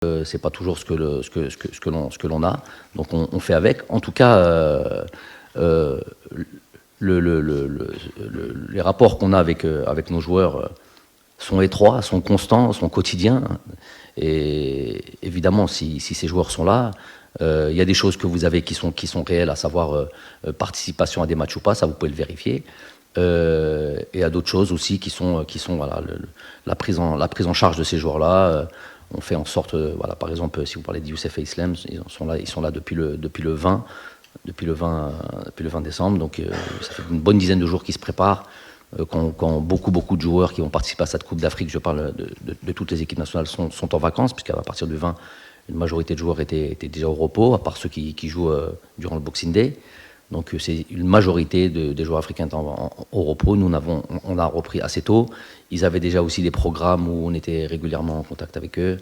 C'est pas toujours ce que l'on a, donc on fait avec. En tout cas, les rapports qu'on a avec nos joueurs sont étroits, sont constants, sont quotidiens. Et évidemment, si ces joueurs sont là, il y a des choses que vous avez qui sont réelles, à savoir participation à des matchs ou pas, ça vous pouvez le vérifier. Et il y a d'autres choses aussi qui sont voilà, la prise en charge de ces joueurs-là. On fait en sorte, voilà, par exemple, si vous parlez de Youssef et Islam, ils sont là depuis le 20 décembre, donc ça fait une bonne dizaine de jours qu'ils se préparent. Quand beaucoup de joueurs qui vont participer à cette Coupe d'Afrique, je parle de toutes les équipes nationales, sont en vacances, puisqu'à partir du 20, une majorité de joueurs étaient déjà au repos, à part ceux qui jouent durant le Boxing Day. Donc c'est une majorité des joueurs africains au repos. Nous on a repris assez tôt. Ils avaient déjà aussi des programmes où on était régulièrement en contact avec eux.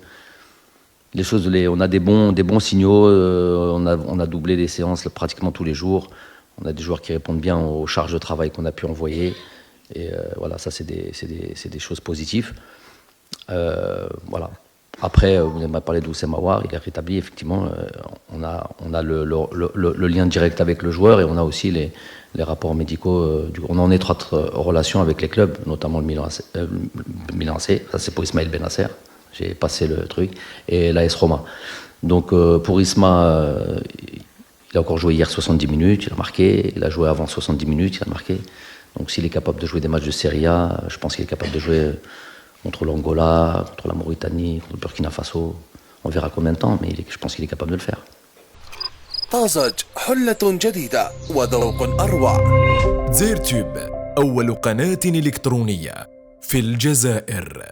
On a des bons signaux. On a doublé les séances pratiquement tous les jours. On a des joueurs qui répondent bien aux charges de travail qu'on a pu envoyer. Et voilà, ça c'est des choses positives. Voilà. Après, vous m'avez parlé d'Oussem Aouar, il est rétabli, effectivement. On a le lien direct avec le joueur et on a aussi les rapports médicaux. On est en étroite relation avec les clubs, notamment le Milan AC, ça c'est pour Ismaël Benasser, j'ai passé le truc, et l'AS Roma. Donc pour Isma, il a encore joué hier 70 minutes, il a marqué, il a joué avant 70 minutes, il a marqué. Donc s'il est capable de jouer des matchs de Serie A, je pense qu'il est capable de jouer contre l'Angola, contre la Mauritanie, contre le Burkina Faso. On verra combien de temps, mais je pense qu'il est capable de le faire. طازج حلة جديدة وذوق أروع. زيرتوب أول قناة إلكترونية في الجزائر.